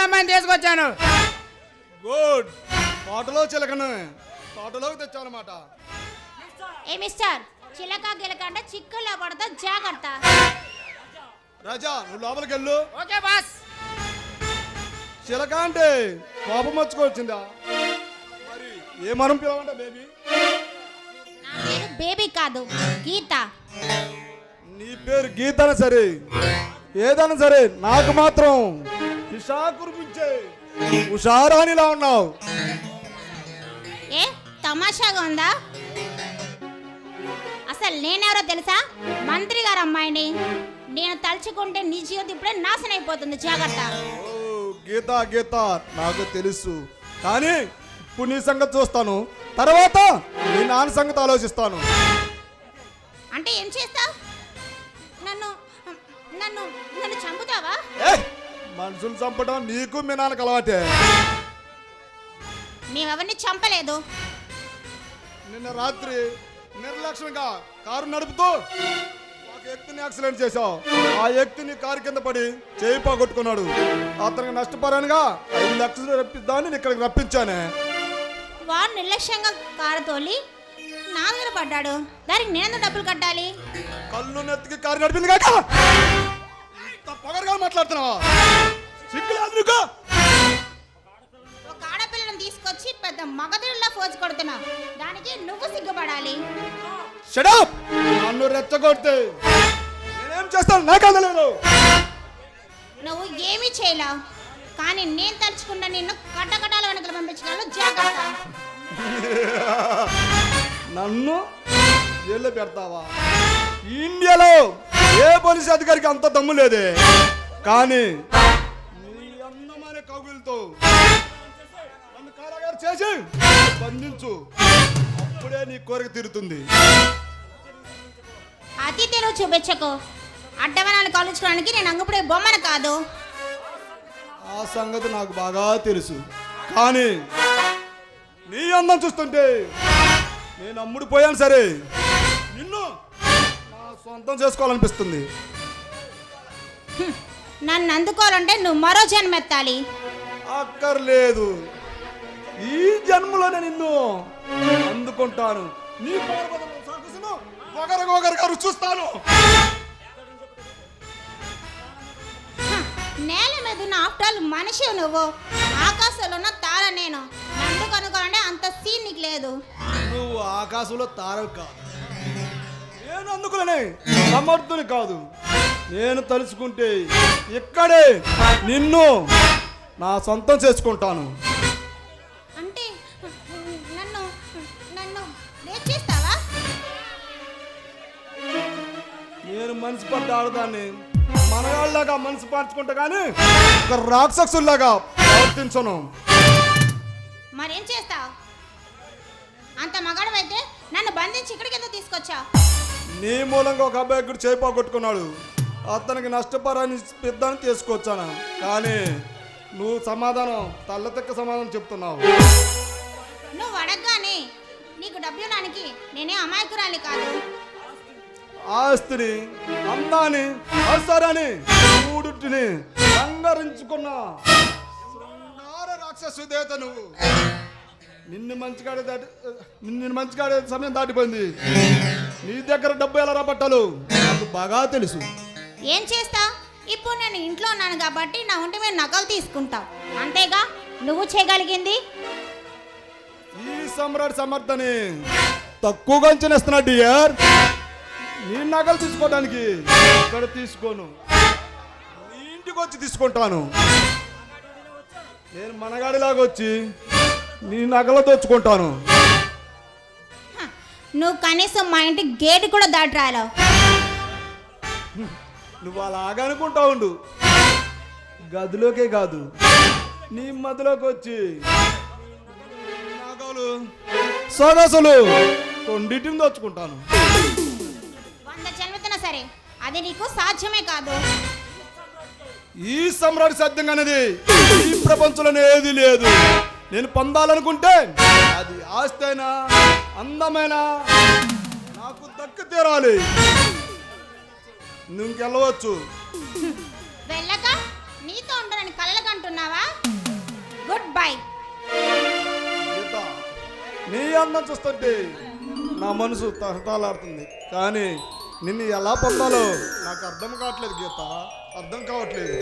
అమ్మాయిని తీసుకొచ్చాను. గుడ్. తోటలో చిలకను తోటలోకి తెచ్చానమాట. ఏ మిస్టర్, చిలక గిలక అంటే చిక్కుల్లో పడతా, జాగ్రత్త. రాజా నువ్వు లోపలికి వెళ్ళు. Okay boss. చిలక అంటే కోపం వచ్చుకొచ్చిందా? మరి ఏ మనం పిలవంట బేబీ? నా పేరు బేబీ కాదు, గీత. నీ పేరు గీతన సరే, ఏదైనా సరే నాకు మాత్రం పిశా కురిపించే ఉషారానిలా ఉన్నావు. ఏ తమాషాగా ఉందా? అసలు నేనెవరో తెలుసా? మంత్రి గారు అమ్మాయిని. నేను తలుచుకుంటే నీ జీవితం ఇప్పుడే నాశనం అయిపోతుంది, జాగ్రత్త. గీత గీత నాకు తెలుసు, కానీ ఇప్పుడు నీ సంగతి చూస్తాను, తర్వాత నీ నాన్న సంగతి ఆలోచిస్తాను. అంటే ఏం చేస్తావు? నన్ను నన్ను నన్ను చంపుతావా? మనుషులు చంపడం నీకు మీ నాన్నకు అలవాటే. మేమెవరిని చంపలేదు. నిన్న రాత్రి నిర్లక్ష్యంగా కారు నడుపుతూ ఒక వ్యక్తిని యాక్సిడెంట్ చేశావు. ఆ వ్యక్తిని కారు కింద పడి చేయి పోగొట్టుకున్నాడు. అతనికి నష్టపరంగా 5 లక్షలు రప్పిద్దామని ఇక్కడికి రప్పించానే. వాడు నిర్లక్ష్యంగా కారు తోలి నా దగ్గర పడ్డాడు. దానికి నేను డబ్బులు కట్టాలి. కళ్ళు నెత్తికి కారు నడిపింది కాక ఇంత పొగరుగా మాట్లాడుతున్నావా? సిగ్గులేదు నీకు? ఒక ఆడపిల్లను తీసుకొచ్చి పెద్ద మగధుల్లా ఫోజు కొడుతున్నావు. దానికి నువ్వు సిగ్గుపడాలి. Shut up! నన్ను రెచ్చగొడితే నేనేం చేస్తాను నాకు అందలేదు. నువ్వు ఏమీ చేయలేవు, కానీ నేను తలుచుకుంటా నిన్ను కట్టకటాల వెనకలు పంపించగలను, జాగ్రత్త. నన్ను జైల్లో పెడతావా? ఇండియాలో ఏ పోలీసు అధికారికి అంత దమ్ము లేదే, కానీ నీ అందమైన కౌగులతో నన్ను కారాగారు చేసి బంధించు, అప్పుడే నీ కోరిక తీరుతుంది. అతి తెలుగు చూపించకు. అడ్డవనాలు కాల్చుకోవడానికి నేను అంగపుడే బొమ్మను కాదు. ఆ సంగతి నాకు బాగా తెలుసు, కానీ నీ అందం చూస్తుంటే నేను అమ్ముడిపోయాను సరే నిన్ను నా సొంతం చేసుకోవాలనిపిస్తుంది. నన్ను అందుకోవాలంటే నువ్వు మరో జన్మెత్తాలి. అక్కర్లేదు, ఈ జన్మలోనే నిన్ను అందుకుంటాను. నీ ఒకరికొకరిగా రుచిస్తాను. నేల మీద ఉన్న ఆఫ్టర్ మనిషి నువ్వు, ఆకాశంలో ఉన్న తార నేను. నన్ను కనుక్కోవాలంటే అంత సీన్ నీకు లేదు. నువ్వు ఆకాశంలో తారవు కాదు, నేను అందుకునే సమర్థుని కాదు. నేను తలుచుకుంటే ఇక్కడే నిన్ను నా సొంతం చేసుకుంటాను. అంటే నన్ను నన్ను రేప్ చేస్తావా? నేను మనసు పడ్డ ఆడదాన్ని మనగాళ్ళలాగా మనసు పంచుకుంటా, కానీ ఒక రాక్షసుల్లాగా ప్రవర్తించను. మరేం చేస్తావు? అంత మగాడవైతే నన్ను బంధించి ఇక్కడికి ఎందుకు తీసుకొచ్చావు? నీ మూలంగా ఒక అబ్బాయి కూడా చేయి పోగొట్టుకున్నాడు. అతనికి నష్టపరాన్ని పెద్దని తీసుకొచ్చాను, కానీ నువ్వు సమాధానం తల్లతెక్క సమాధానం చెప్తున్నావు. నువ్వు అడగగానే నీకు డబ్బు ఇవ్వడానికి నేనే అమాయకురాలి కాదు. ఆస్తిని, అందాన్ని, అవసరాన్ని, మూడుటిని సంగరించుకున్న రాక్షసు దేవత నువ్వు. నిన్ను మంచిగాడే సమయం దాటిపోయింది. నీ దగ్గర డబ్బు ఎలా రాబట్టాలో నాకు బాగా తెలుసు. ఏం చేస్తావు? ఇప్పుడు నేను ఇంట్లో ఉన్నాను కాబట్టి నా ఒంటి మీద నగలు తీసుకుంటావు, అంతేగా నువ్వు చేయగలిగింది. ఈ సమ్రాట్ సమర్థని తక్కువగా అంచనేస్తున్నా డియర్. నీ నగలు తీసుకోవడానికి ఇక్కడ తీసుకోను, నీ ఇంటికి వచ్చి తీసుకుంటాను. నేను మనగాడిలాగా వచ్చి నీ నగలు దోచుకుంటాను. నువ్వు కనీసం మా ఇంటి గేట్ కూడా దాటి రాలేవు. నువ్వు అలాగా అనుకుంటా ఉండు, గదిలోకే కాదు నీ మధ్యలోకి వచ్చి నగలు సొగసులు రెండింటిని దోచుకుంటాను. 100 జన్మెత్తినా సరే అది నీకు సాధ్యమే కాదు. ఈ సమ్రాట్ సాధ్యంగా అనేది ఈ ప్రపంచంలోనే ఏది లేదు. నేను పొందాలనుకుంటే అది ఆస్తి అయినా అందమైనా నాకు దక్కి తీరాలి. నువ్వు ఇంకెళ్ళవచ్చు. వెళ్ళక నీతో ఉంటానని కలలకు అంటున్నావా? Good bye. గీత, నీ అందం చూస్తుంటే నా మనసు తహతాలాడుతుంది, కానీ నిన్ను ఎలా పొందాలో నాకు అర్థం కావట్లేదు గీత, అర్థం కావట్లేదు.